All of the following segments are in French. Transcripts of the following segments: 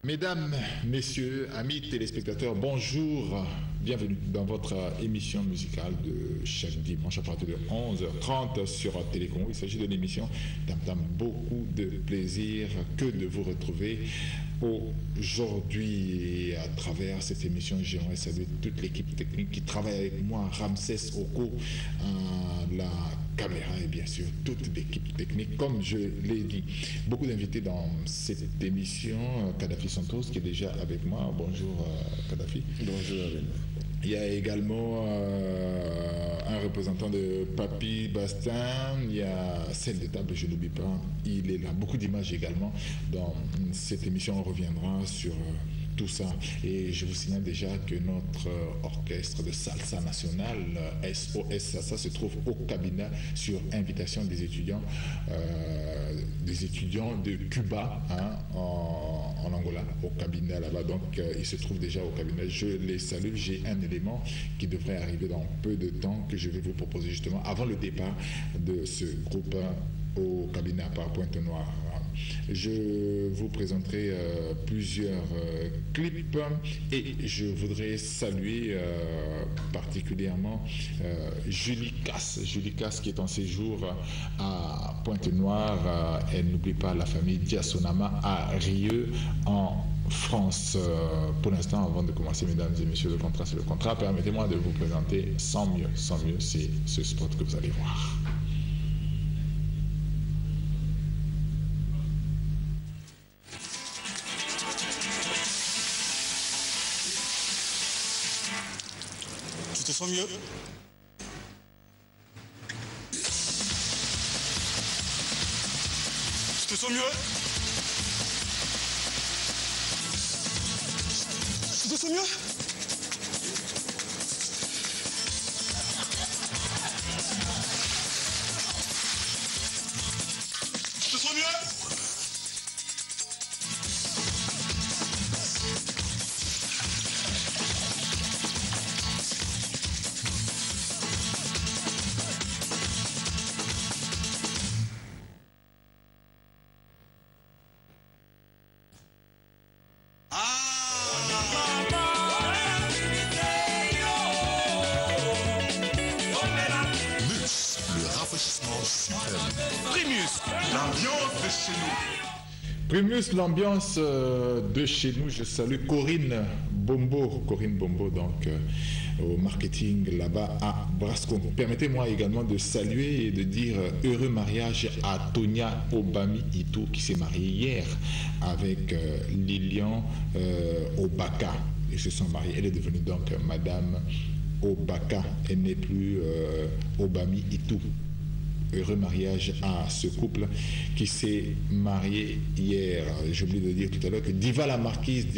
Mesdames, messieurs, amis téléspectateurs, bonjour. Bienvenue dans votre émission musicale de chaque dimanche à partir de 11h30 sur Télécom. Il s'agit d'une émission Tam-Tam. Beaucoup de plaisir que de vous retrouver aujourd'hui. À travers cette émission, j'aimerais saluer toute l'équipe technique qui travaille avec moi, Ramsès Oko, la caméra et bien sûr toute l'équipe technique. Comme je l'ai dit, beaucoup d'invités dans cette émission. Kadhafi Santos qui est déjà avec moi. Bonjour Kadhafi. Bonjour Aven. Il y a également un représentant de Papy Bastin. Il y a celle de table, je n'oublie pas. Il est là. Beaucoup d'images également. Dans cette émission, on reviendra sur tout ça. Et je vous signale déjà que notre orchestre de salsa national, SOS Salsa, se trouve au cabinet sur invitation des étudiants de Cuba, en Angola, au cabinet là-bas. Donc, ils se trouvent déjà au cabinet. Je les salue. J'ai un élément qui devrait arriver dans peu de temps que je vais vous proposer justement avant le départ de ce groupe au cabinet à Pointe-Noire. Je vous présenterai plusieurs clips et je voudrais saluer particulièrement Julie Casse qui est en séjour à Pointe-Noire. Elle n'oublie pas la famille Diasonama à Rieux en France. Pour l'instant, avant de commencer, mesdames et messieurs, le contrat, c'est le contrat. Permettez-moi de vous présenter sans mieux, c'est ce spot que vous allez voir. Tu te sens mieux? Tu te sens mieux? Tu te sens mieux? Tu te sens mieux? Primus, l'ambiance de chez nous. Je salue Corinne Bombo, donc au marketing là-bas à Brasco. Permettez-moi également de saluer et de dire heureux mariage à Tonia Obami Ito qui s'est mariée hier avec Lilian Obaka. Ils se sont mariés. Elle est devenue donc Madame Obaka. Elle n'est plus Obami Ito. Heureux mariage à ce couple qui s'est marié hier. J'ai oublié de dire tout à l'heure que Diva la Marquise,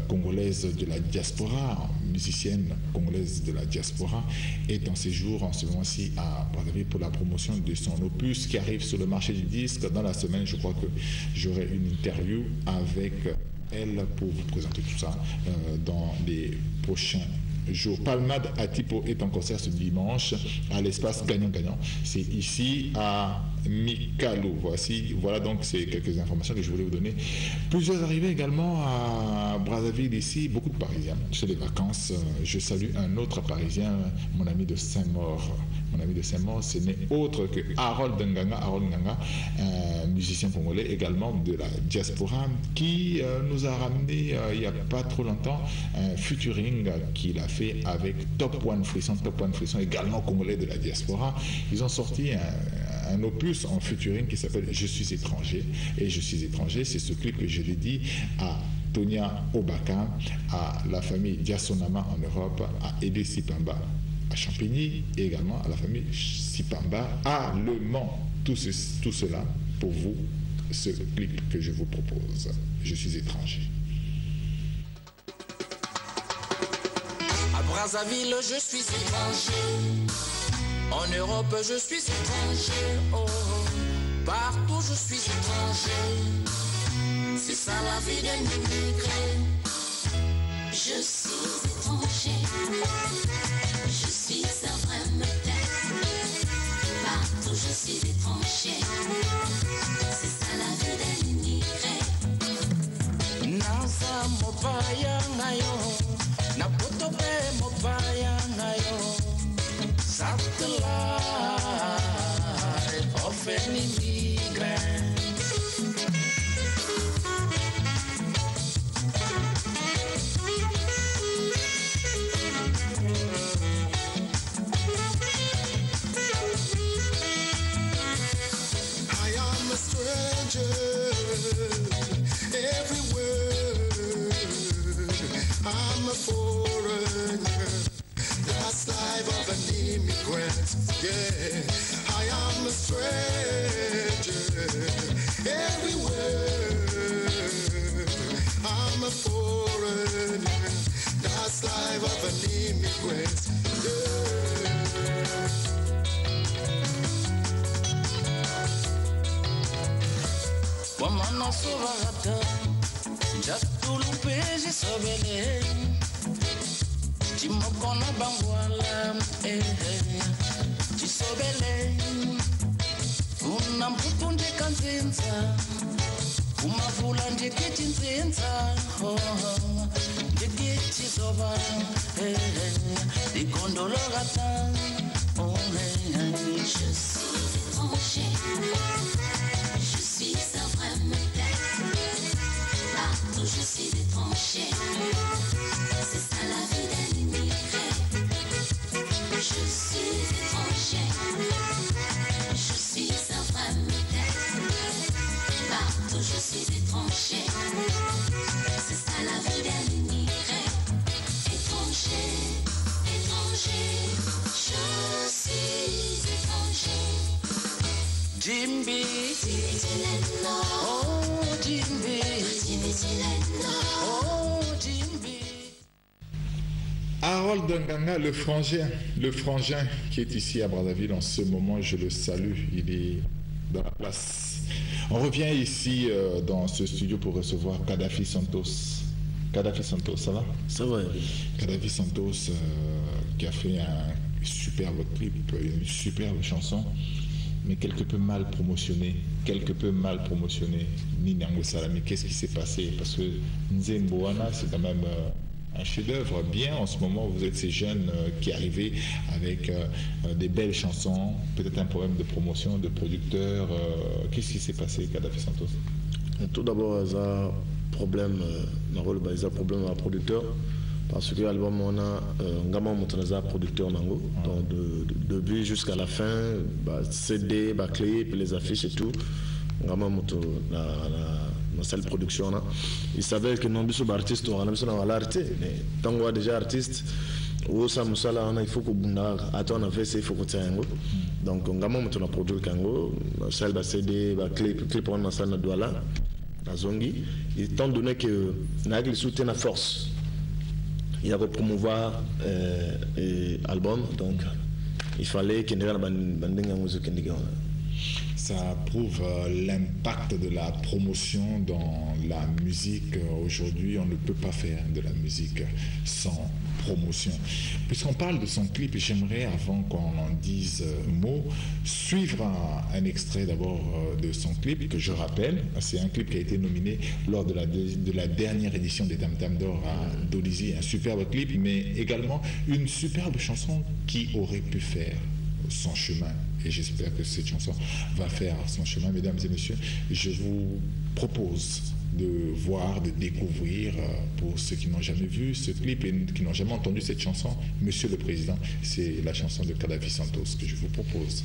congolaise de la diaspora, musicienne congolaise de la diaspora, est en séjour en ce moment-ci à Brazzaville pour la promotion de son opus qui arrive sur le marché du disque. Dans la semaine, je crois que j'aurai une interview avec elle pour vous présenter tout ça dans les prochains jour. Palmade à Tipo est en concert ce dimanche à l'espace Gagnant-Gagnant. C'est ici à Mikalo. Voilà donc c'est quelques informations que je voulais vous donner. Plusieurs arrivées également à Brazzaville ici, beaucoup de Parisiens. C'est les vacances. Je salue un autre Parisien, mon ami de Saint-Maur. Ce n'est autre que Harold Nganga, un musicien congolais également de la diaspora, qui nous a ramené il n'y a pas trop longtemps un featuring qu'il a fait avec Top One Frisson également congolais de la diaspora. Ils ont sorti un opus en featuring qui s'appelle Je suis étranger. Et Je suis étranger, c'est ce clip que je l'ai dit à Tonia Obaka, à la famille Diasonama en Europe, à Edé Sipamba à Champigny et également à la famille Sipamba à Le Mans. Tout cela pour vous, ce clip que je vous propose. Je suis étranger. À Brazzaville, je suis étranger. En Europe, je suis étranger. Oh, partout, je suis étranger. C'est ça la vie d'un immigré. Je suis étranger. Je suis un vrai modeste. Partout, je suis étranger. C'est ça la vie d'un immigré. mopaya ngayo na poto pe mopaya ngayo satellite of an immigrant. I'm a foreigner, that's life of an immigrant. Yeah, I am a stranger everywhere. I'm a foreigner, that's life of an immigrant. Wamana surata, jatulu peji sobele, chimokona bangwala, chisobele, unamputu ndikanzinza, umavula ndikichinzinza, ndikichisoba, ndikondologata, je suis étranger. Je suis un vrai modèle. Partout je suis étranger. C'est ça la vie d'un immigré. Je suis étranger. Je suis un vrai modèle. Partout je suis étranger. C'est ça la vie d'un immigré. Étranger, étranger. Je suis étranger. Jimbi, oh Jimbi, oh Jimbi. Harold Nganga, le frangin qui est ici à Brazzaville en ce moment, je le salue, il est dans la place. On revient ici dans ce studio pour recevoir Kadhafi Santos. Kadhafi Santos, ça va? Ça va. Kadhafi Santos qui a fait un superbe clip, une superbe chanson, mais quelque peu mal promotionné. Ninyango Salami, qu'est-ce qui s'est passé? Parce que Nzemboana, c'est quand même un chef-d'œuvre. Bien, en ce moment, vous êtes ces jeunes qui arrivent avec des belles chansons, peut-être un problème de promotion, de producteur. Qu'est-ce qui s'est passé, Kadhafi Santos? Tout d'abord, il y a un problème, à producteur. Parce que l'album, on a un producteur nango, donc de début jusqu'à la fin, CD, clé, puis les affiches et tout. On a la salle production. Il s'avère que non plus artiste, on a l'artiste, mais tant qu'on a déjà artiste, il faut qu'on attende il faut qu'on tienne. Donc on a produit kango, salle CD, clé, pour on a salle douala, la zongi. Étant donné que nous soutient la force. Il y a promouvoir album, donc il fallait qu'il y ait un musique. Ça prouve l'impact de la promotion dans la musique. Aujourd'hui, on ne peut pas faire de la musique sans promotion. Puisqu'on parle de son clip, j'aimerais, avant qu'on en dise un mot, suivre un extrait d'abord de son clip, que je rappelle, c'est un clip qui a été nominé lors de la dernière édition des Tam Tam d'Or à Dolisie, un superbe clip, mais également une superbe chanson qui aurait pu faire son chemin. Et j'espère que cette chanson va faire son chemin. Mesdames et messieurs, je vous propose de voir, de découvrir, pour ceux qui n'ont jamais vu ce clip et qui n'ont jamais entendu cette chanson, Monsieur le Président, c'est la chanson de Kadhafi Santos que je vous propose.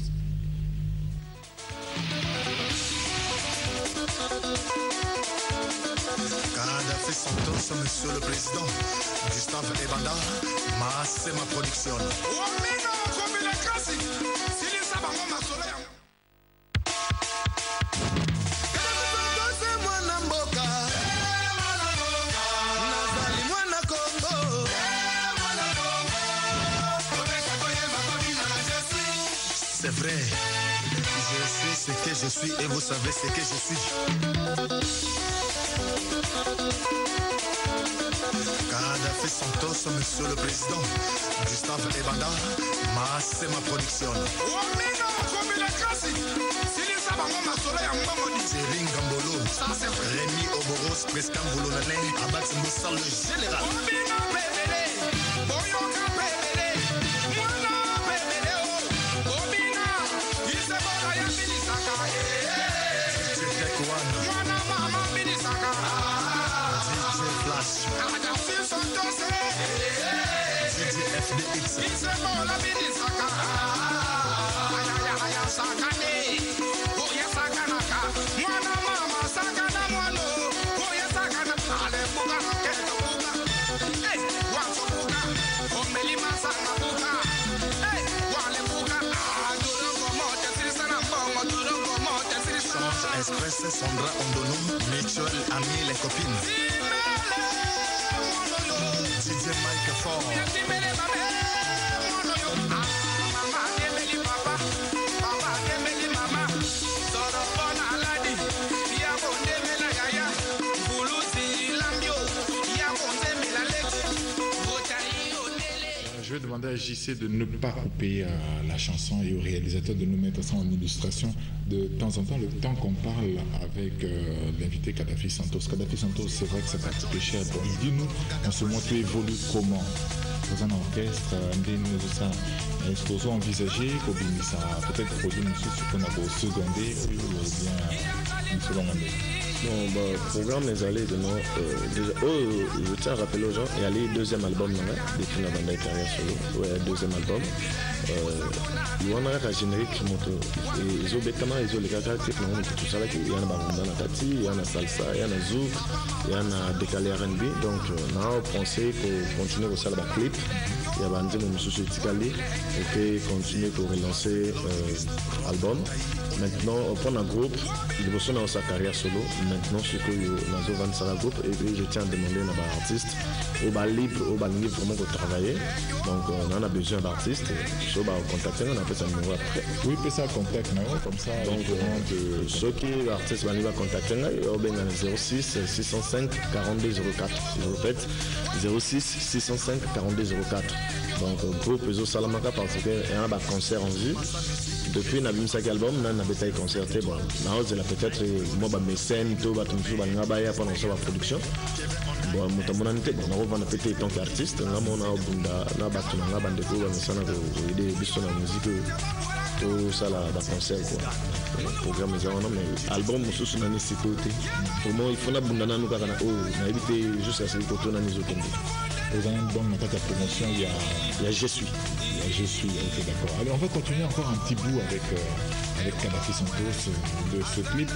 Kadhafi Santos, Monsieur le Président, Gustave Ebanda, c'est ma production. C'est vrai, je suis ce que je suis et vous savez ce que je suis. Kadhafi Santos, Monsieur le Président, Gustave Ebanda, c'est ma production. Rémi Oboros, Prescam Boulonane, Abat Moussa le général. Express Sandra Ondono, Mitchell, Ami, les copines. DJ Mike Ford. Je vais demander à JC de ne pas couper la chanson et au réalisateur de nous mettre ça en illustration de temps en temps, le temps qu'on parle avec l'invité Kadhafi Santos. Kadhafi Santos, c'est vrai que ça va coûter cher. Donc, dis-nous, en ce moment, tu évolues comment? Dans un orchestre, est-ce que vous envisagez ça peut-être produire une chose qu'on a beau seconder ou bien une seconde année? Non, bah, programme les allées de non. Déjà, je tiens à rappeler aux gens, il y a le deuxième album depuis la bande carrière solo. Ouais, deuxième album. Il y a un générique moto. Ils ont bétama, ils ont les gars tout ça là. Il y a un bandana tati, il y a un salsa, il y a un zouk, il y a un décalé R&B. Donc, on a pensé pour continuer aussi à la clip. Il y a un monsieur Tikali et continuer pour relancer l'album. Maintenant, on prend un groupe, il va dans sa carrière solo. Maintenant, ce que nous avons dans le groupe, et puis je tiens à demander à un artiste, au bas libre, au bas libre vraiment pour travailler. Donc, on a besoin d'artistes. Je vais contacter, on appelle ça le numéro après. Oui, puis ça contacte, comme ça. Donc, ceux qui artistes vont contacter, on va 06 605 42 04. Je répète, 06 605 42 04. Donc, groupe Ezo Salamaka parce qu'il y a un concert en vue. Depuis le premier album, on a été concerté. Bon, peut-être moi, mes scènes, tout, pendant la production. Bon, on a été en tant qu'artiste. On a musique. Tout ça, la concert, quoi. Programme, mais album, il faut éviter juste à ce que tu aies Dans un album, dans ta promotion, il y a Je suis. Je suis, ok, d'accord. Allez, on va continuer encore un petit bout avec Kadhafi Santos de ce clip.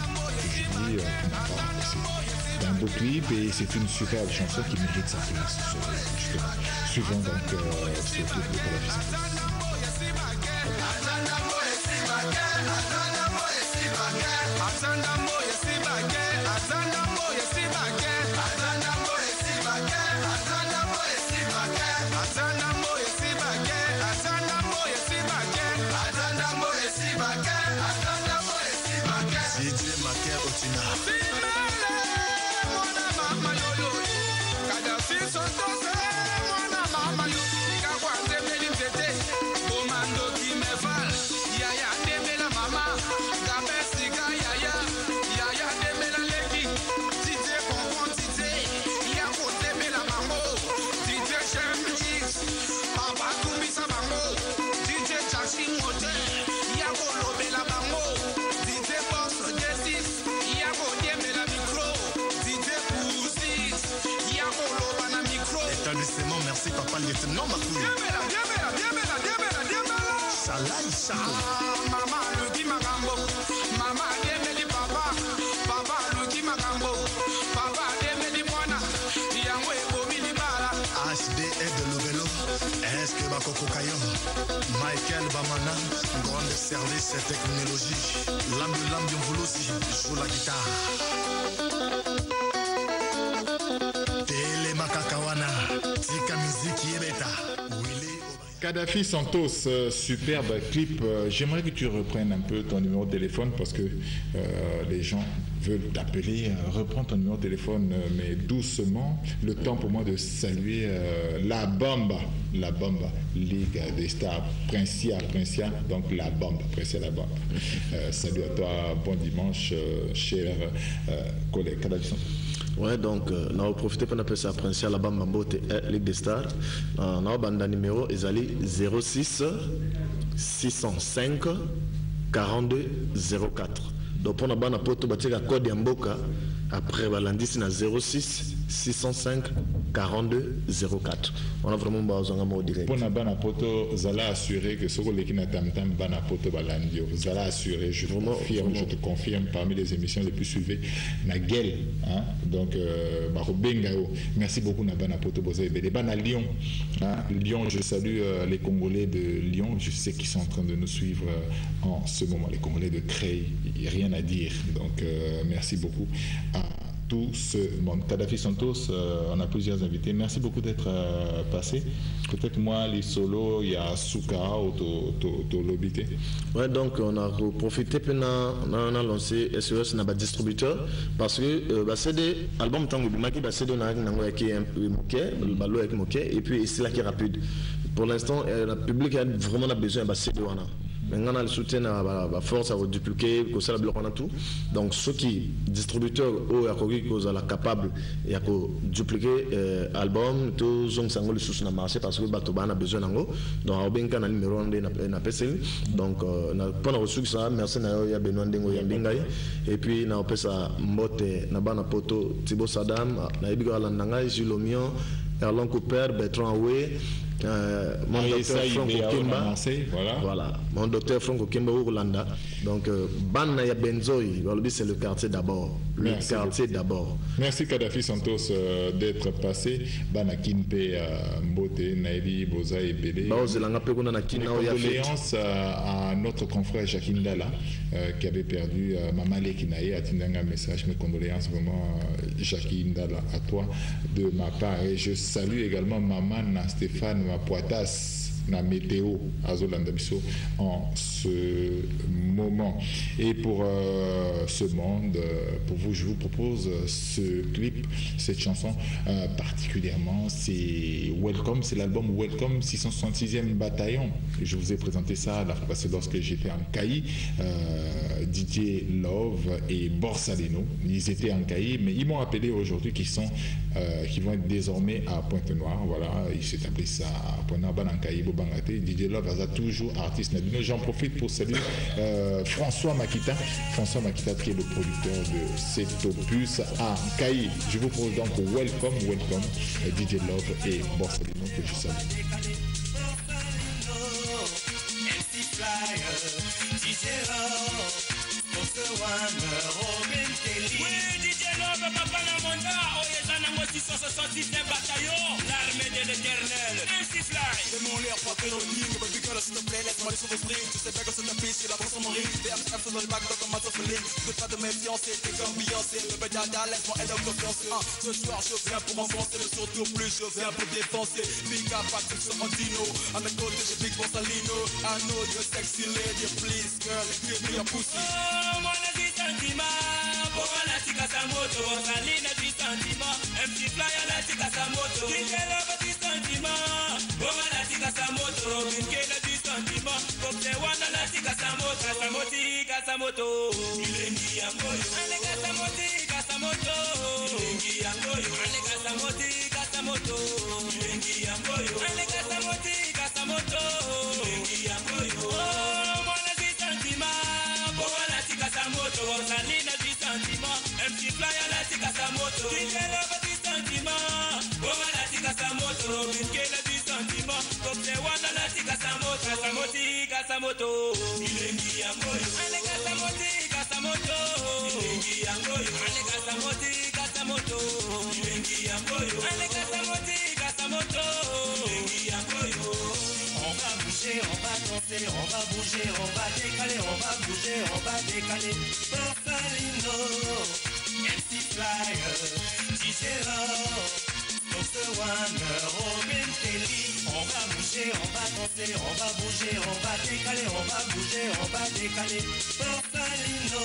C'est un beau clip et c'est une superbe chanson qui mérite sa place. Suivons donc ce clip de Kadhafi Santos. Merci papa le lieutenant Makou. Salaïcha. Maman Luki Magambo. Maman Demeli papa. Papa Luki Magambo. Papa Demeli Mwana. Yangwe Bomili Bala. HD et de Lovelo. Est-ce que Bakoko Kayon? Michael Bamana. Grande service et technologie. Lambi Mvoulosi. Joue la guitare. Kadhafi Santos, superbe clip. J'aimerais que tu reprennes un peu ton numéro de téléphone parce que les gens veulent t'appeler. Reprends ton numéro de téléphone, mais doucement. Le temps pour moi de saluer la Bamba, Ligue des Stars, Princia, donc la Bamba, Princia la Bamba. Salut à toi, bon dimanche, cher collègue Kadhafi Santos. Ouais, donc, on a profité pour appeler ça Princia la Bamba Ligue des Stars. On a un numéro, ils allaient 06 605 42 04. Donc, on a un poto batika code Yamboka. Après, lundi, c'est 06 605 42 04. On a vraiment besoin de direct. Pour Nabana Poto, Zala assuré que ce qui n'a pas Bana Poto Balandio. Zala assuré, je te confirme, parmi les émissions les plus suivies, Nagel. Hein? Donc, Bengao. Merci beaucoup, Nabana Poto Bozaï. Bana Lyon. Hein? Lyon, je salue les Congolais de Lyon. Je sais qu'ils sont en train de nous suivre en ce moment. Les Congolais de Creil, il n'y a rien à dire. Donc, merci beaucoup à tout ce monde. Kadhafi Santos, on a plusieurs invités. Merci beaucoup d'être passé. Peut-être moi, les solos, il y a Souka ou Tolobité. Ouais, donc on a profité, on a lancé SOS dans le distributeur parce que c'est des albums tango bimaki, c'est des et puis c'est là qui est rapide. Pour l'instant, le public a vraiment besoin de ces deux. Maintenant, on a le soutien à la force à redupliquer, ça la tout. Donc, ceux qui distributeurs ou à capable et à dupliquer album, tous sont le sous na marché parce que Batoba a besoin d'ango. Donc, on a un numéro na PCL. Donc, pendant reçu ça, merci na Benoît Ndengo Yandingay. Et puis, na opé ça Mbote, na Bana Poto, Thibaut Sadam, na Ibigo Alandanga, Jules Omion, Erlon Cooper, Bertrand Oué. Mon docteur Franco Kimba, voilà. Mon docteur Franco Kimba Ourlanda. Donc, Banaya Benzoï, c'est le quartier d'abord. Merci Kadhafi Santos d'être passé. Bana Kimpe, Mbote, Naïli, Boza et Bélé. Condoléances à notre confrère Jacqueline Dalla qui avait perdu Mamale Kinaï. A tenu un message, mes condoléances vraiment Jacqueline Dalla à toi de ma part. Et je salue également Maman Stéphane Poitas na météo à Zolandabiso en ce moment. Et pour ce monde, pour vous, je vous propose ce clip, cette chanson particulièrement, c'est Welcome, c'est l'album Welcome 666e bataillon. Je vous ai présenté ça la fois passée lorsque j'étais en Caï. DJ Love et Borsalino, ils étaient en Caï, mais ils m'ont appelé aujourd'hui qui vont être désormais à Pointe-Noire. Voilà, ils s'établissent à Pointe-Noire, en Caï. DJ Love a toujours artiste. J'en profite pour saluer François Makita qui est le producteur de cet opus à Caï. Je vous propose donc Welcome, DJ Love et Borsalino que je salue. L'armée de l'éternel, MC Fly. C'est mon l'air, frappé dans le ligne, baby girl, s'il te plaît, laisse-moi les sauver sprint. Tu sais bien que c'est ta piste, la brosse mon rythme. Des abstracts dans le bac, dans ton matin feeling. C'est pas de mes fiancés, t'es comme Beyoncé. Le bedada, laisse-moi elle en confiance. Ce soir, je viens pour m'enfoncer, mais surtout plus, je viens pour défoncer. Big up, Patrick sur Antino. À mes côtés, j'ai Big Borsalino. I know you're sexy lady, please, girl, give me your pussy. Oh, mon avis, sentiment. Pour la tika sa moto, Salina du sentiment. MC Fly à la tika sa moto. DJ Love du sentiment. Pour la tika sa moto. Minkela du sentiment. Pour les wana la tika sa moto. Sa moto. Ilengi yangoyo. Alega sa moti, sa moto. Ilengi yangoyo. Alega sa moti, sa moto. Ilengi yangoyo. Alega sa moti, sa moto. Ilengi yangoyo. Oh, mon avis sentiment. Pour la tika sa moto. Salina du sentiment. MC Fly à la tika sa moto. DJ Love du sentiment. Pour la tika sa moto. Minkela du sentiment. Pour les wana la tika sa moto. Sa moto. Ilengi yangoyo. Alega sa moti, sa moto. Ilengi yangoyo. Alega sa moti, sa moto. Ilengi yangoyo. Alega sa moti, sa moto. Ilengi yangoyo. On va bouger, on va danser, on va bouger, on va décaler, on va bouger, on va décaler. Borsalino, MC Fly, DJ Love, Dr. One, Robin Kelly. On va bouger. bouger, on va danser, on va bouger, on va décaler, on va bouger, on va décaler. Borsalino,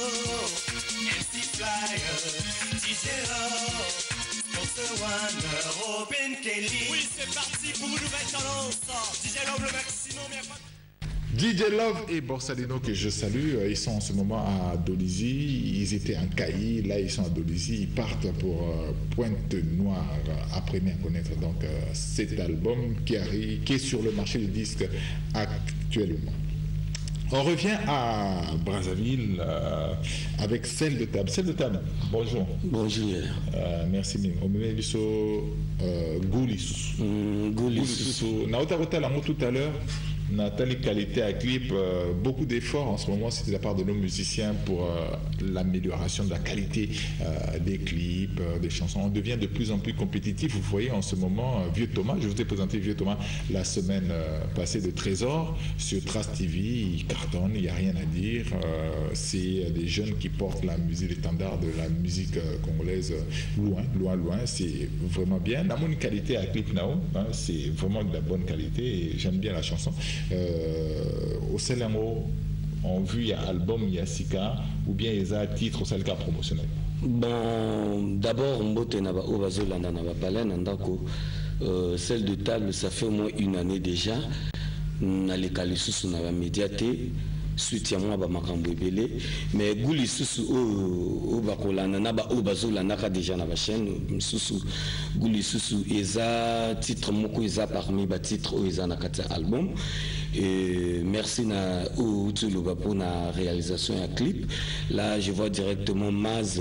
MC Flyer, DJ Love, Sponsor One, Robin Kelly. Oui, c'est parti pour une nouvelle tendance. DJ Love le maximum, il n'y a pas de... DJ Love et Borsalino que je salue, ils sont en ce moment à Dolisie, ils étaient en Cailly, là ils sont à Dolisie, ils partent pour Pointe-Noire, apprenez à connaître donc cet album qui est sur le marché du disque actuellement. On revient à Brazzaville avec Celle de Table. Celle de Table, bonjour. Bonjour. Merci bien. On me dit Goulis. Naota Rotalango tout à l'heure. Nathalie qualité à clip, beaucoup d'efforts en ce moment, c'est de la part de nos musiciens pour l'amélioration de la qualité des clips, des chansons. On devient de plus en plus compétitif. Vous voyez en ce moment, Vieux Thomas, je vous ai présenté Vieux Thomas la semaine passée de Trésor sur Trace TV, il cartonne, il n'y a rien à dire. C'est des jeunes qui portent la musique, les standards de la musique congolaise loin. C'est vraiment bien. La bonne qualité à clip now, hein, c'est vraiment de la bonne qualité et j'aime bien la chanson. Au Selango, on vu il y a album, il y a Sika, ou bien il y a titre au Salka promotionnel. Bon, d'abord, Celle de Table, ça fait au moins une année déjà. Na les Kalissus na médiaté. Suite à moi, mais Gouli Susu au Bakolana, Naba au Bazolana déjà na la chaîne, Susu Gouli Susu, Eza, titre Moko Eza parmi les titres où Eza Nakata album. Et merci na pour la réalisation et clip. Là, je vois directement Maz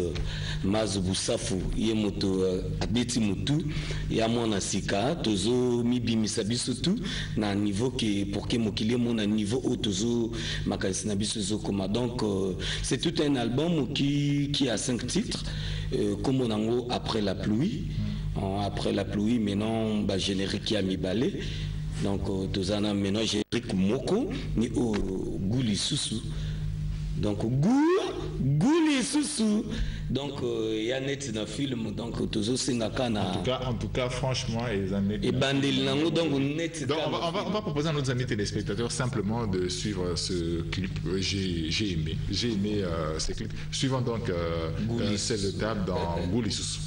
Boussafu, Yemoto Abeti Mutu, Yamona Sika, Tozo Mibi Misabi surtout, na niveau qui pour que Mokile mon niveau au Tozo donc c'est tout un album qui a 5 titres, comme on en a après la pluie, maintenant bah, générique qui a mis balai, donc tozana maintenant générique Moko ni au Gouli Susu, donc Gouli Susu. Donc il y a net dans film donc toujours singakana. En tout cas franchement les amis. Et bandel nango donc net. Donc on va proposer à nos amis téléspectateurs simplement de suivre ce clip. J'ai aimé ce clip. Suivant donc Celle de Table dans Goulissus.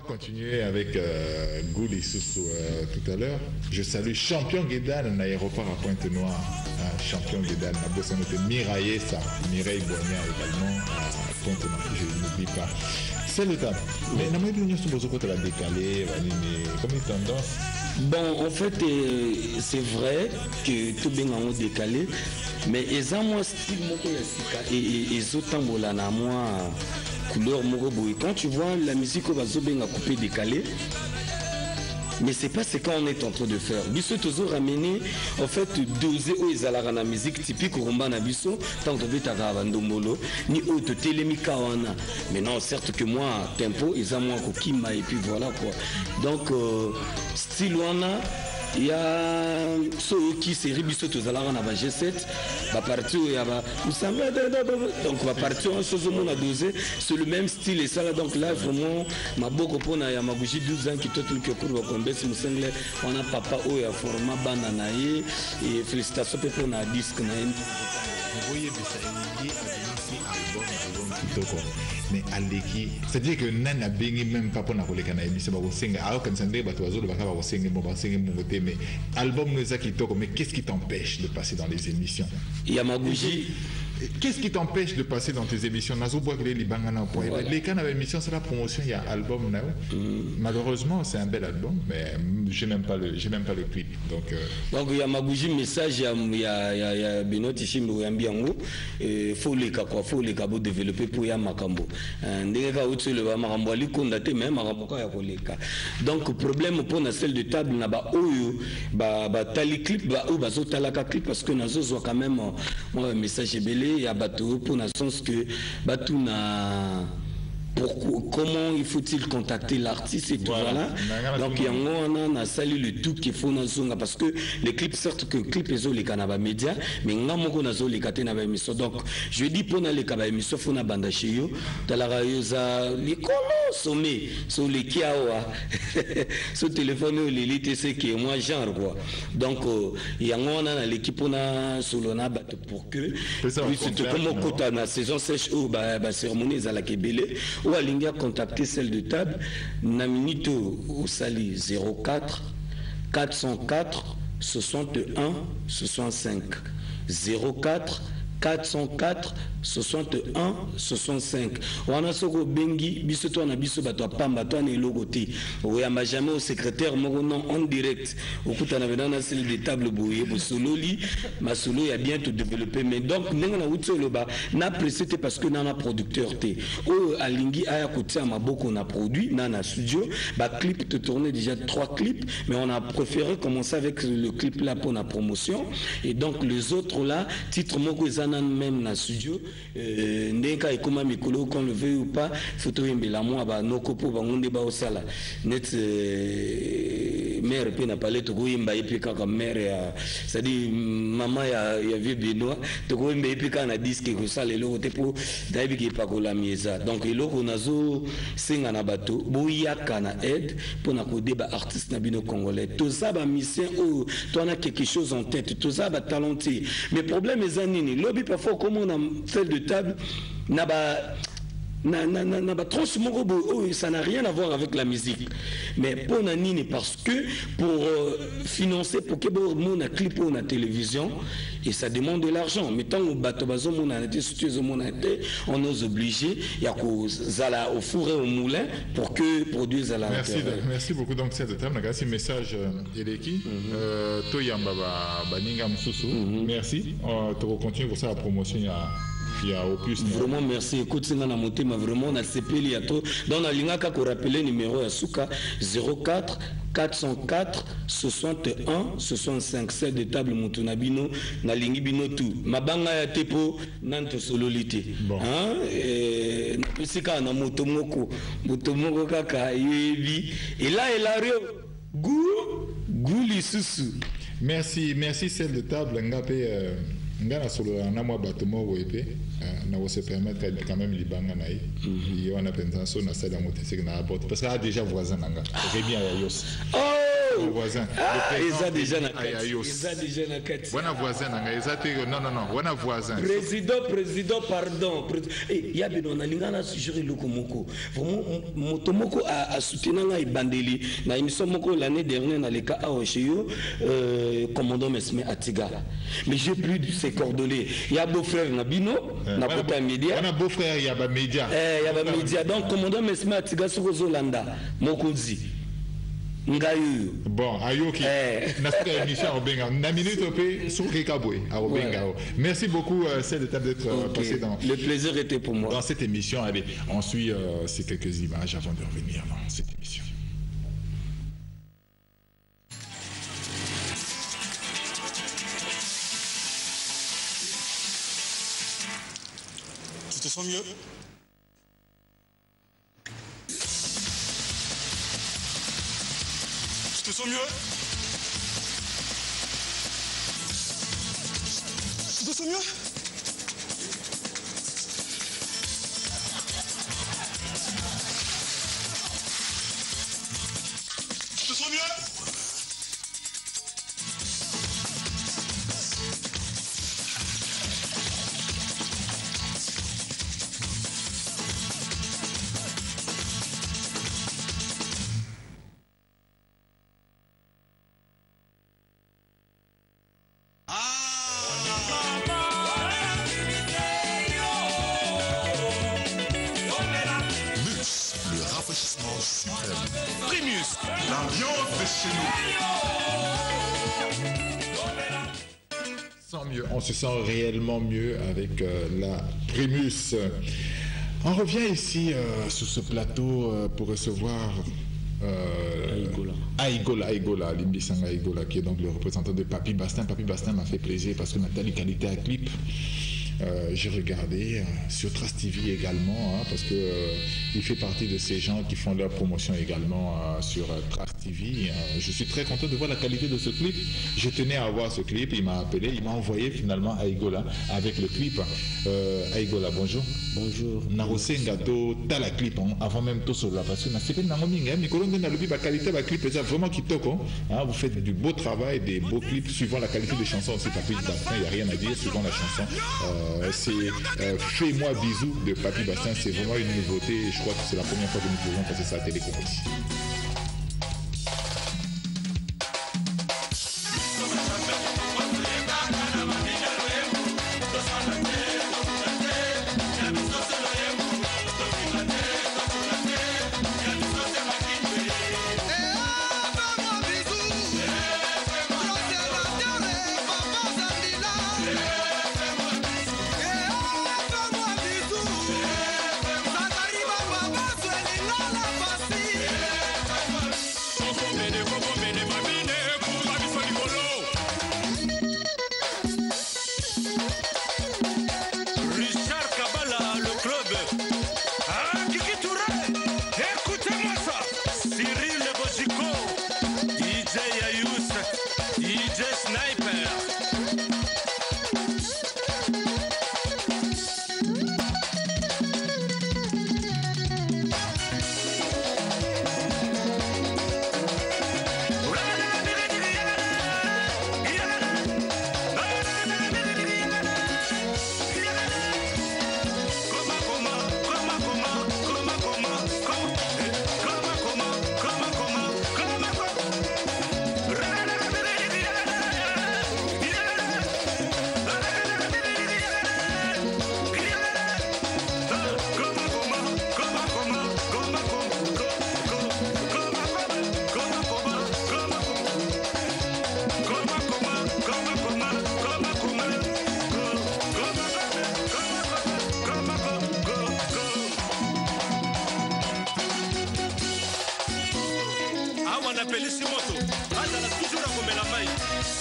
Continuer avec Goulissus tout à l'heure. Je salue Champion Guédan à l'aéroport à Pointe-Noire. Champion Guédan, la bosse on était Mireille Boigna également à Pointe-Noire. Je n'oublie pas. C'est le temps. Mais nous avons dit que nous avons décalé, comme une tendance. Bon, en fait, c'est vrai que tout bien en décalé, mais ils ont moins style et ils ont na moi couleur moroboui. Quand tu vois la musique au bazo bien coupé décalé, mais c'est pas ce qu'on est en train de faire. Bisso toujours ramener en fait doser où ils allaient la musique typique rumba na bisso tant que tu as bandomolo ni autre télémika wana. Mais non, certes que moi tempo ils ont moins kokima et puis voilà quoi. Donc style wana il y a ceux qui série biso tous à la G7 va partir il y a donc va partir en chose on a dosé c'est le même style et ça là donc là vraiment ma beaucoup pour na ya maguji 12 ans qui tout le cours va combes musengle on a papa o ya format banana et félicitations pour na disque na vous voyez ça il y a album kitoko mais aleki c'est-à-dire que nana bengi même pas pour na koleka na émission ba kosenga alors quand sande ba tozo ba ka ba kosenga mo ba senga mo côté mais album nous kitoko mais qu'est-ce qui t'empêche de passer dans les émissions Yamaguchi qu'est-ce qui t'empêche de passer dans tes émissions nazo bois que les bangana point les canaux émission c'est la promotion il y a album là malheureusement c'est un bel album mais j'ai même pas le clip donc Yamaguchi message ya Benoti Shimbo yambiango faut les cabo développer pour ya makambo ndenge ka utse le makambo ali kondate même makambo ya koleka donc problème pour na celle de table na ba oyo ba tali clip ba ou ba zotala ka clip parce que nazo zo quand même moi message belé ya bateau pour na sens que batu na comment il faut-il contacter l'artiste et tout voilà. Donc il y a on a sali le tout qu'il faut na zonga parce que les clips certes que clip ezo les canaba média mais ngamoko na zo les katena ba émission donc je dis pour na les kaba émission faut na banda chez yo talara yoza les comment sommet sur les kiawa ce téléphone les LTC qui est moi genre quoi donc il y a on a l'équipe on a solona bateau pour que c'est comme kota na saison sèche ou ba cérémonie za la kebele ou à l'inga contacter celle de table naminito au sali 04 404 61 65 04 404 61 65 wana soko bengi biso to na biso bato pamba to na logoti oyamba jamais au secrétaire moko non en direct okuta na bena celle de table boye bosololi masolo ya bien tout développer mais donc nenga na utolo ba na précité parce que na producteur té o alingi aya kotia maboko na produit na studio ba clip te tourner déjà 3 clips mais on a préféré commencer avec le clip là pour la promotion et donc les autres là titre moko ezana même na studio ndeka ikoma mikolo qu'on le veut ou pas photo imbela moi ba nokopo bangonde ba osala net mère pe na palais to goyimba epika comme mère ya ça dit maman ya vieux Benoît to goyimba epika na disque ko sala le côté pour daibi ki pa ko la mieza donc eloko nazo singa na bato boyaka na aide pour na ko débat artiste na bino congolais tout ça ba mission ou toi na quelque chose en tête tout ça ba talenté mais problème est nini lobby parfois comme on a fait de table n'a pas ça n'a rien à voir avec la musique mais pour Nanini parce que pour financer pour que mon clip ou la télévision et ça demande de l'argent mais tant au bateau on est obligé il y a zala au four et au moulin pour que produise à la merci beaucoup donc cette table merci message Eleki Toyamba Baninga Msusu merci tu continues pour ça la promotion vraiment merci écoute c'est na motema vraiment na sepeli ya to dans la lingaka ko rappeler numéro ya suka 04 404 61 65 c'est de table mutuna bino na lingi bino tout mabanga ya tepo nanto sololité hein na pisika na moto moko kaka yebi et là goût lisusu merci celle de table ngapé ngana solo na mwa batomo wepe na se permettre quand même libanga na yi y on a pensé na salle motesek na apporte parce que a déjà voisin nanga très bien ya yos voisin ils a déjà na kati wana voisin nanga non wana voisin président pardon et ya bino na lingana suggérer lokomoko vraiment motomoko a soutenir na ibandeli na émission moko l'année dernière na leka a oshio commandant Mesme Atiga mais j'ai plus de ces cordeliers il y a beau frère Nabino na kota média on a beau frère il y a ba média donc commandant Mesme Atiga sur Zolanda mokozi Ngayu. Bon, Ayoki, merci beaucoup, c'est d'être passé dans... Le plaisir était pour moi. Dans cette émission. Allez, on suit ces quelques images avant de revenir dans cette émission. Tu te sens mieux? Tu te sens mieux? Tu te sens mieux? Tu te sens mieux? On se sent réellement mieux avec la Primus. On revient ici sur ce plateau pour recevoir Aigola, Limbisanga Aigola, qui est donc le représentant de Papy Bastin. Papy Bastin m'a fait plaisir parce que Nathalie qualité à clip. J'ai regardé sur Trace TV également, parce que il fait partie de ces gens qui font leur promotion également sur Trace TV. Je suis très content de voir la qualité de ce clip. Je tenais à voir ce clip, il m'a appelé, il m'a envoyé finalement Aigola avec le clip. Aigola, bonjour. Bonjour. Narose Ngato, t'as la clip avant même tout cela, parce que c'est la qualité de la clip, c'est vraiment qui toque. Vous faites du beau travail, des beaux clips suivant la qualité des chansons aussi. Papy Bastin, il n'y a rien à dire suivant la chanson. C'est Fais-moi bisous de Papy Bastin, c'est vraiment une nouveauté et je crois que c'est la première fois que nous pouvons passer ça à Télécom ici.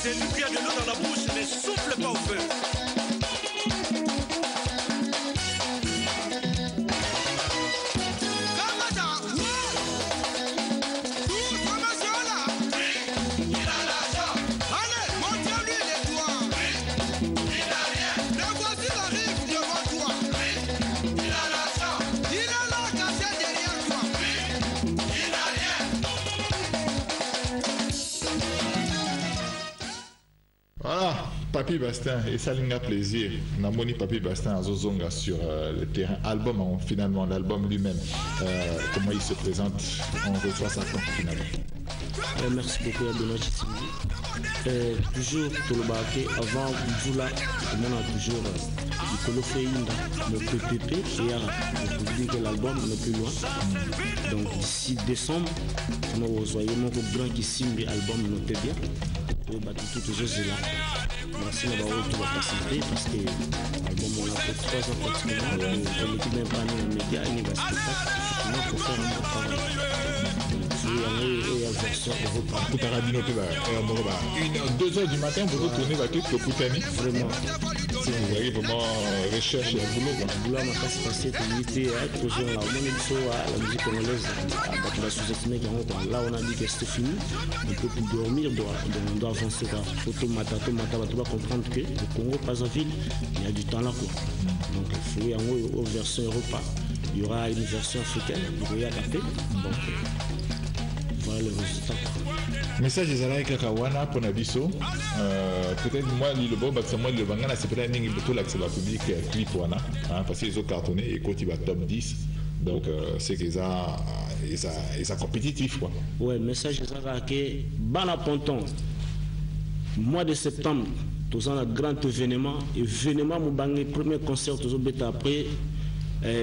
C'est lui qui a de l'eau dans la bouche, ne souffle pas au feu. Papy Bastin et Salinga Plaisir, Namoni Papy Bastin à Zozonga sur le terrain. Album, finalement, l'album lui-même, comment il se présente, on reçoit ça quand finalement. Merci beaucoup à Benoît Chitimbi. Toujours tout le baquet avant vous là, on a toujours le Féinda, le PPP et le public de l'album le plus loin. Donc d'ici décembre, vous voyez mon grand qui signe l'album noté bien. Vous battez tout toujours là. Merci d'avoir tout participer parce que l'album on a fait 3 ans pratiquement. L'équipe d'un panel de médias et de spectacle, il faut faire un bon travail. Tout à 2h du matin, vous retournez à tout le Koutani. Vraiment. Si vous voyez vraiment recherche et boulot. Le boulot m'a passé pour l'unité, toujours là. On est la musique congolaise, la sous-estimée. Là, on a dit que c'était fini. On ne peut plus dormir, on doit avancer. Photo Mata, on va comprendre que le Congo, Brazzaville, il y a du temps là. Donc, il faut y avoir une version Europa. Il y aura une version africaine, il y a capé. Donc, voilà le résultat. Message des Alaï Kakawana pour Nabiso. Peut-être moi, le bon, c'est moi le Bangana, c'est peut-être un peu là que c'est la public clip Wana, parce qu'ils ont cartonné et quand il va top 10. Donc, c'est qu'ils sont compétitifs. Quoi. Ouais, message des Alaï Bana Ponton, mois de septembre, tout ça, un grand événement. Événement, mon premier concert, tout ça, après,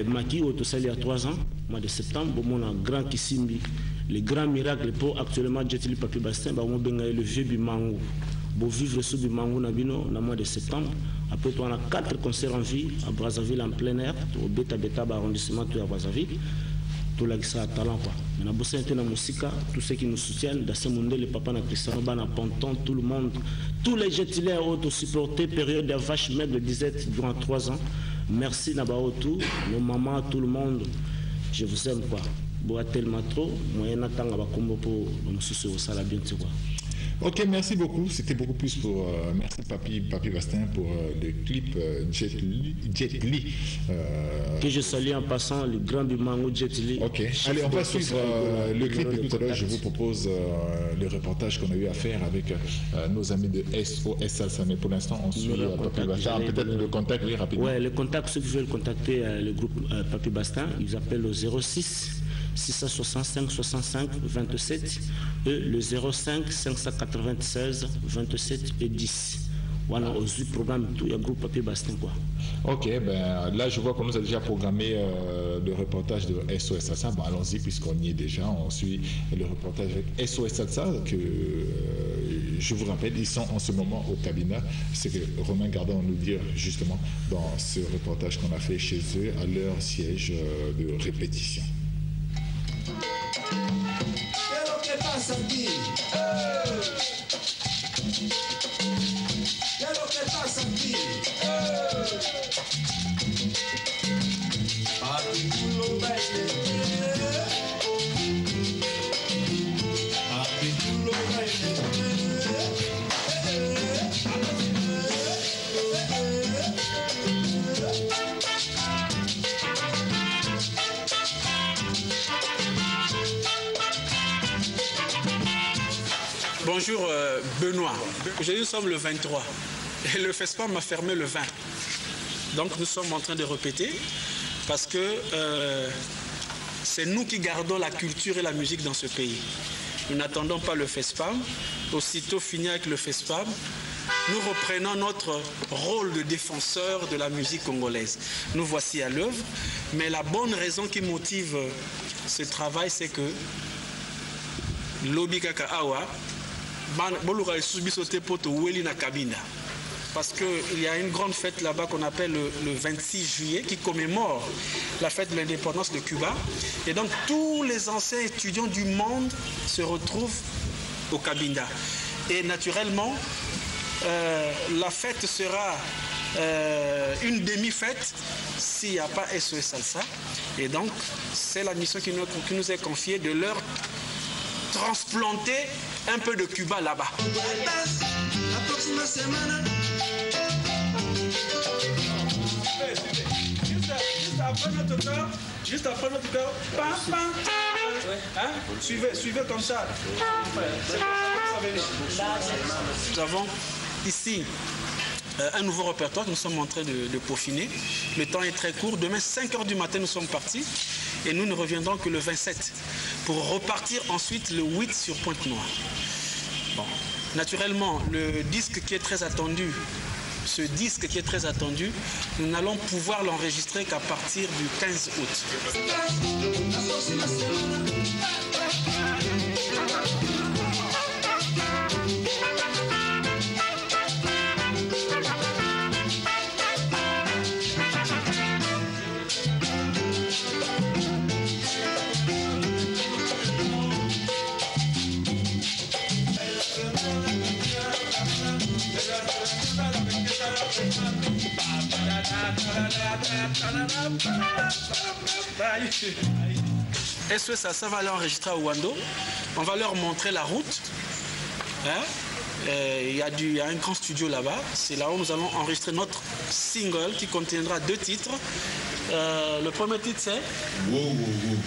Maki, tout ça, il y a 3 ans, mois de septembre, bon, on a un grand Kissimbi. Les grands miracles pour actuellement Jetili Papi Bastin, le vieux Bimango. Pour vivre sous Bimango Nabino, dans le mois de septembre. Après, on a 4 concerts en vie à Brazzaville en plein air, au Beta arrondissement de Brazzaville. Tout là, ça a talent. On a bossé dans la musique, tous ceux qui nous soutiennent, dans ce monde, les papas, Cristiano Bana, Ponton, tout le monde, tous les Jetiliens ont supporté période de vache maigre de disette durant 3 ans. Merci Nabao tout, nos mamans, tout le monde. Je vous aime quoi. Tellement trop, moyen d'attendre à combo pour nous soucier au salaire bien sûr. Ok, merci beaucoup. C'était beaucoup plus pour merci Papi Bastin pour le clip Jet Li. Que je salue en passant le grand Bimango Jet Li. Ok, allez, on va suivre le clip et tout à l'heure je vous propose le reportage qu'on a eu à faire avec nos amis de SOS Salsa. Mais pour l'instant, on suit Papi Bastin. Peut-être le contact, oui, rapidement. Oui, le contact, ceux qui veulent contacter le groupe Papi Bastin, ils appellent au 06 665 65 27 et le 05 596 27 et 10. Voilà, au programme tout, il y a le groupe Papi Bastin quoi. Ok, ben là je vois qu'on nous a déjà programmé le reportage de SOS Salsa. Bon, allons-y puisqu'on y est déjà. On suit le reportage avec SOS Salsa que je vous rappelle, ils sont en ce moment au cabinet. C'est que Romain Gardon nous dit justement dans ce reportage qu'on a fait chez eux à leur siège de répétition. ¿Qué es lo que pasa aquí? ¿Qué es lo que pasa aquí? Aquí tú lo bailes. Aquí tú lo bailes. Bonjour Benoît, aujourd'hui nous sommes le 23 et le FESPAM a fermé le 20. Donc nous sommes en train de répéter parce que c'est nous qui gardons la culture et la musique dans ce pays. Nous n'attendons pas le FESPAM, aussitôt fini avec le FESPAM, nous reprenons notre rôle de défenseur de la musique congolaise. Nous voici à l'œuvre, mais la bonne raison qui motive ce travail c'est que Lobi Kaka Awa parce qu'il y a une grande fête là-bas qu'on appelle le 26 juillet qui commémore la fête de l'indépendance de Cuba. Et donc tous les anciens étudiants du monde se retrouvent au Cabinda. Et naturellement, la fête sera une demi-fête s'il n'y a pas SOS Salsa. Et donc c'est la mission qui nous est confiée de leur transplanter un peu de Cuba là-bas. Juste après notre cœur, hein? Suivez comme ça. Nous avons ici un nouveau répertoire que nous sommes en train de peaufiner. Le temps est très court. Demain, 5 h du matin, nous sommes partis. Et nous ne reviendrons que le 27 pour repartir ensuite le 8 sur Pointe-Noire. Bon, naturellement, le disque qui est très attendu, ce disque qui est très attendu, nous n'allons pouvoir l'enregistrer qu'à partir du 15 août. SOS Salsa va aller enregistrer à Ouando. On va leur montrer la route. Hein? Il y a un grand studio là-bas. C'est là où nous allons enregistrer notre single qui contiendra 2 titres. Le premier titre c'est Wow Wow Wow.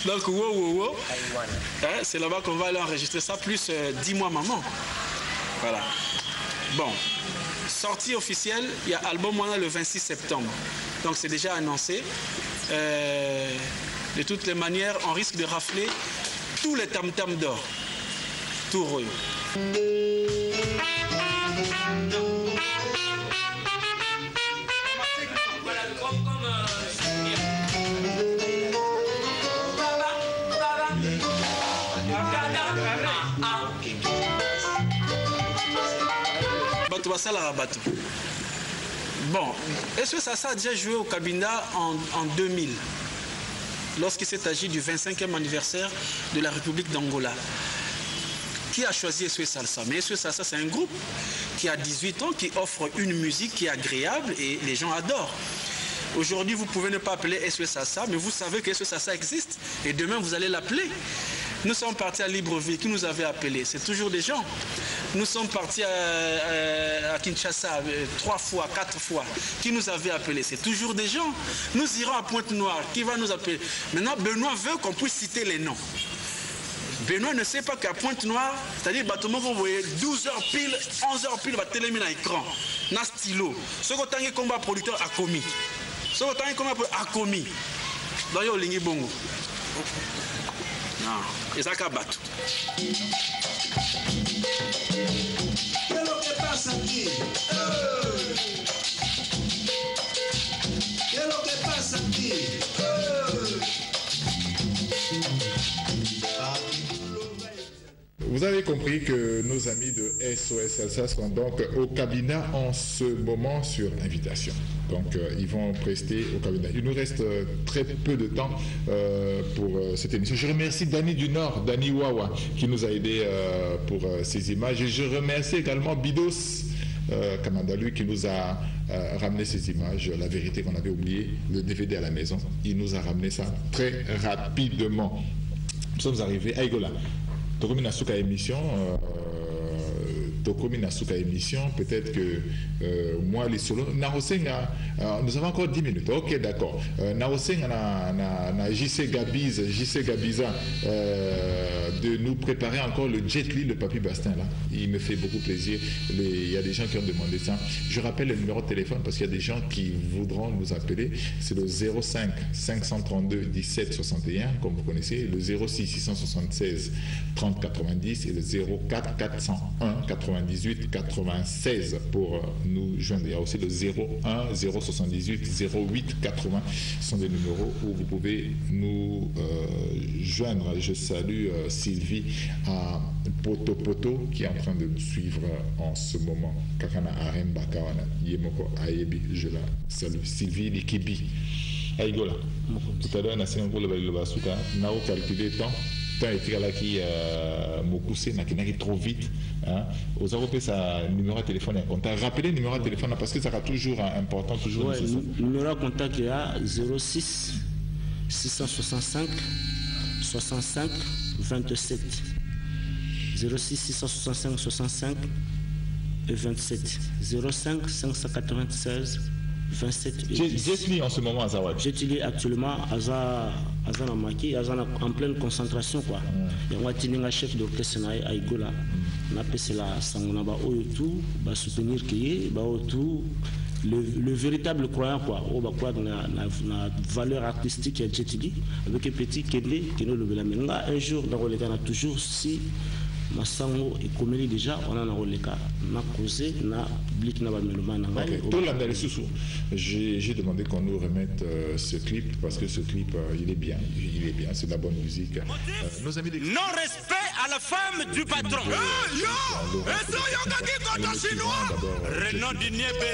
Donc Wow Wow Wow. Hein? C'est là-bas qu'on va aller enregistrer ça, plus 10 mois maman. Voilà. Bon. Sortie officielle, il y a Album Wana le 26 septembre. Donc c'est déjà annoncé. De toutes les manières, on risque de rafler tous les tam-tams d'or. Tout royaume. Bon, est-ce que ça a déjà joué au Cabinda en 2000, lorsqu'il s'est agi du 25e anniversaire de la République d'Angola? Qui a choisi SOS Salsa? Mais SOS Salsa, c'est un groupe qui a 18 ans, qui offre une musique qui est agréable et les gens adorent. Aujourd'hui, vous pouvez ne pas appeler SOS Salsa, mais vous savez que SOS Salsa existe et demain, vous allez l'appeler. Nous sommes partis à Libreville, qui nous avait appelés? C'est toujours des gens. Nous sommes partis à Kinshasa 3 fois, 4 fois. Qui nous avait appelés? C'est toujours des gens. Nous irons à Pointe-Noire. Qui va nous appeler? Maintenant, Benoît veut qu'on puisse citer les noms. Benoît ne sait pas qu'à Pointe-Noire, c'est-à-dire bâtiment vous voyez 12h pile, 11h pile, va téléminer à l'écran. Na stylo. Ce que tu as combat producteur a commis. Ce que tu as combat a commis. Dans le lingi bongo. Non, ils ont qu'à battre. Vous avez compris que nos amis de SOS Salsa sont donc au Cabinda en ce moment sur invitation. Donc ils vont prester au Cabinda. Il nous reste très peu de temps pour cette émission. Je remercie Dani du Nord, Dani Wawa, qui nous a aidés pour ces images. Et je remercie également Bidos Kamandalu qui nous a ramené ces images. La vérité qu'on avait oublié, le DVD à la maison. Il nous a ramené ça très rapidement. Nous sommes arrivés à Igola. Tokomi Nasuka émission, peut-être que moi les solos, nous avons encore 10 minutes. Ok, d'accord. Naosenga na JC Gabiza de nous préparer encore le Jet Li, le Papy Bastin là. Il me fait beaucoup plaisir. Il y a des gens qui ont demandé ça. Je rappelle le numéro de téléphone parce qu'il y a des gens qui voudront nous appeler. C'est le 05 532 17 61, comme vous connaissez, le 06 676 30 90 et le 04 401 98 96 pour nous joindre. Il y a aussi le 01 078 08 80. Ce sont des numéros où vous pouvez nous joindre. Je salue Sylvie à Poto qui est en train de nous suivre en ce moment. Kakana Aremba Kawana Yemoko Ayebi, je la salue. Sylvie Likibi. Aïgola. Tout à l'heure, on a calculé le temps. Tant et là qui m'ocoussé, n'a trop vite. Aux Européens, ça numéro de téléphone et contact. Rappelez le numéro de téléphone parce que ça sera toujours important, toujours nécessaire. Numéro de contact est à 06 665 65 27. 06 665 65 et 27. 05 596 27. J'utilise en ce moment à Zawad. J'utilise actuellement Azanamaki, en pleine concentration quoi. Et on a un chef d'orchestre à Igola. On a appelé la Sangonaba Oyotu, va soutenir qui est, va autour. le véritable croyant quoi on va croire na valeur artistique ya Jetili avec un petit Kende qui nous le belamenga un jour dans le cas toujours si Massango et Komeli déjà on a le cas na causé na blick na balmeloma na ngai tout l'andalé sous j'ai demandé qu'on nous remette ce clip parce que ce clip il est bien c'est de la bonne musique nos amis non respect à la femme du patron Renan Diniebe.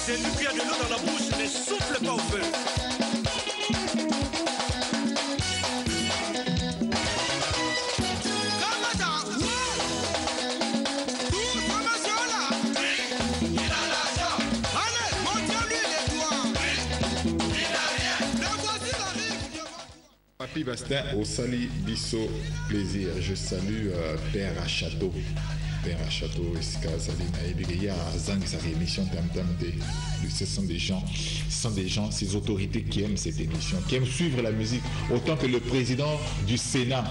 C'est lui qui a de l'eau dans la bouche, ne souffle pas au feu. Papi Bastin au Sali Bisso plaisir. Je salue Père à Château. Père à Château, il y a Zang, sa émission ce sont des gens, ces autorités qui aiment cette émission, qui aiment suivre la musique, autant que le président du Sénat.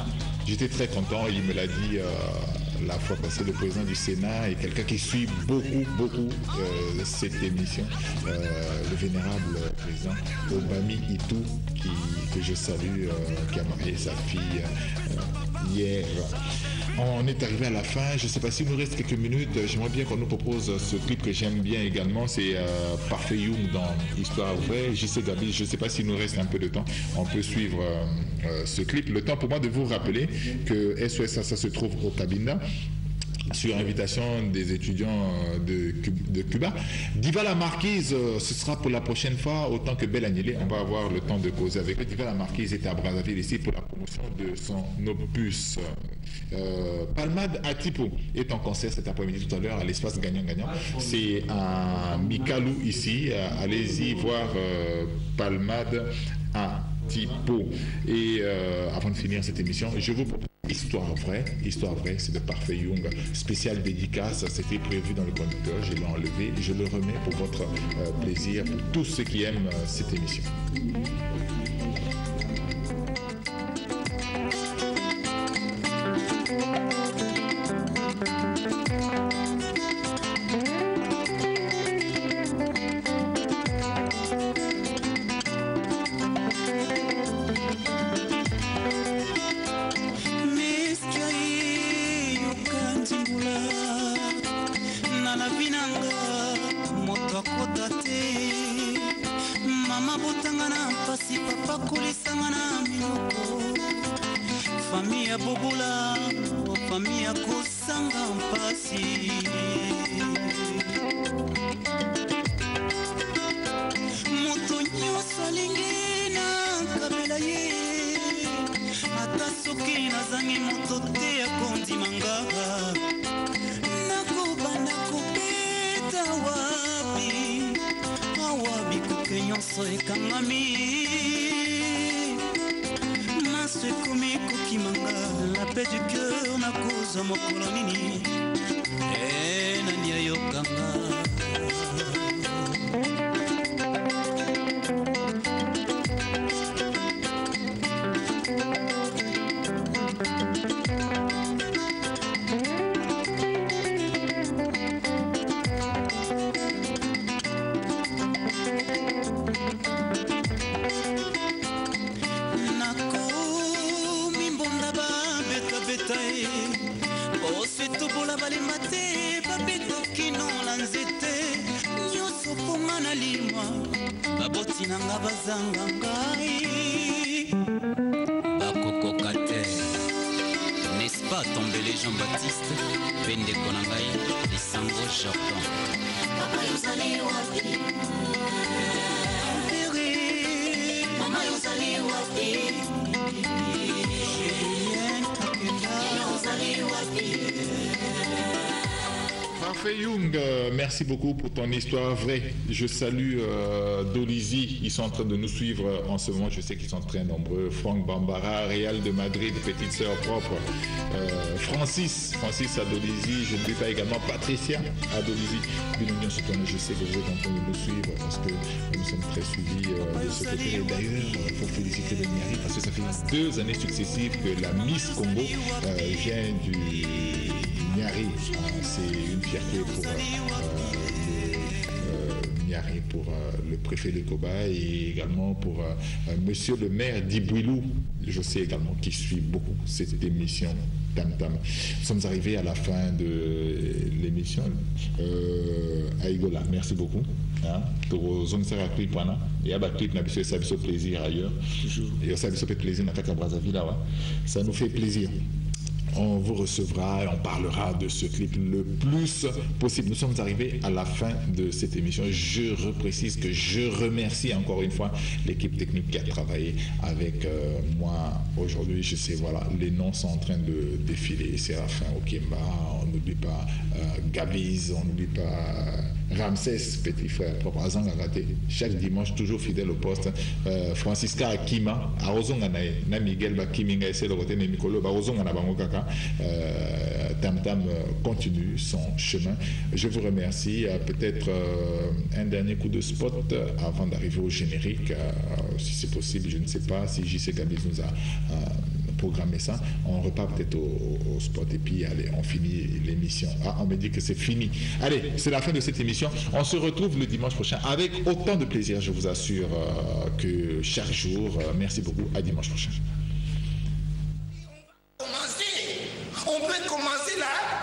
J'étais très content, il me l'a dit la fois passée, le président du Sénat est quelqu'un qui suit beaucoup cette émission, le vénérable président Obami Itou, que je salue, qui a marié sa fille hier. On est arrivé à la fin, je ne sais pas s'il nous reste quelques minutes, j'aimerais bien qu'on nous propose ce clip que j'aime bien également, c'est Parfait Young dans Histoire Vraie. JC Gabi, je ne sais pas s'il nous reste un peu de temps, on peut suivre ce clip. Le temps pour moi de vous rappeler que SOS ça se trouve au Cabinda, sur invitation des étudiants de Cuba. Diva la Marquise, ce sera pour la prochaine fois, autant que Belle Agnelé, on va avoir le temps de causer avec eux. Diva la Marquise est à Brazzaville ici pour la promotion de son opus. Palmade Atipo est en concert cet après-midi tout à l'heure à l'espace Gagnant-Gagnant. C'est à Mikalou ici. Allez-y voir Palmade Atipo. Et avant de finir cette émission, je vous propose Histoire vraie, c'est de Parfait Young, spécial dédicace, c'était prévu dans le conducteur, je l'ai enlevé, je le remets pour votre plaisir, pour tous ceux qui aiment cette émission. nazangi moto te akondimanga nakobanda kobeta wapi awa bikuke nyonso ekangami maso ekomi kokimanga la paix du cœur nakozwa mokolo nini nani ayokanga nanga bazanga ngai bakokoka te n'est-ce pas tombele Jean-Baptiste pendeko na ngai lisango Jordan mama yozali wapi mama yozali wapi yozali wapi. Parfait Young, merci beaucoup pour ton histoire vraie. Je salue Dolizy, ils sont en train de nous suivre en ce moment, je sais qu'ils sont très nombreux. Franck Bambara, Real de Madrid, petite sœur propre. Francis à Dolizy, je ne dis pas également Patricia à Dolizy. Je sais que vous êtes en train de nous suivre parce que nous sommes très suivis de ce côté. Et d'ailleurs, il faut féliciter le Niari parce que ça fait 2 années successives que la Miss Congo vient du Niari. C'est une fierté pour Niari, pour le préfet de Koba et également pour monsieur le maire d'Ibouilou. Je sais également qu'il suit beaucoup cette émission. Tam Tam. Nous sommes arrivés à la fin de l'émission. Aïgola, merci beaucoup. Plaisir ailleurs. Et ça fait plaisir à Brazzaville. Ça nous fait plaisir. On vous recevra et on parlera de ce clip le plus possible. Nous sommes arrivés à la fin de cette émission. Je reprécise que je remercie encore une fois l'équipe technique qui a travaillé avec moi aujourd'hui. Je sais, voilà, les noms sont en train de défiler. Séraphin Okemba, on n'oublie pas Gabiz, on n'oublie pas Ramsès, petit frère, propre Azang Agate, chaque dimanche, toujours fidèle au poste. Francisca Akima, Arozonganae, na Miguel Bakiminga, essaie de roter Mikolo, Barozongana Bangokaka. Tam Tam continue son chemin. Je vous remercie. Peut-être un dernier coup de spot avant d'arriver au générique, si c'est possible. Je ne sais pas si JC Gabiz nous a programmé ça. On repart peut-être au spot et puis allez, on finit l'émission. Ah, on me dit que c'est fini. Allez, c'est la fin de cette émission. On se retrouve le dimanche prochain avec autant de plaisir, je vous assure, que chaque jour. Merci beaucoup. À dimanche prochain. On peut commencer là.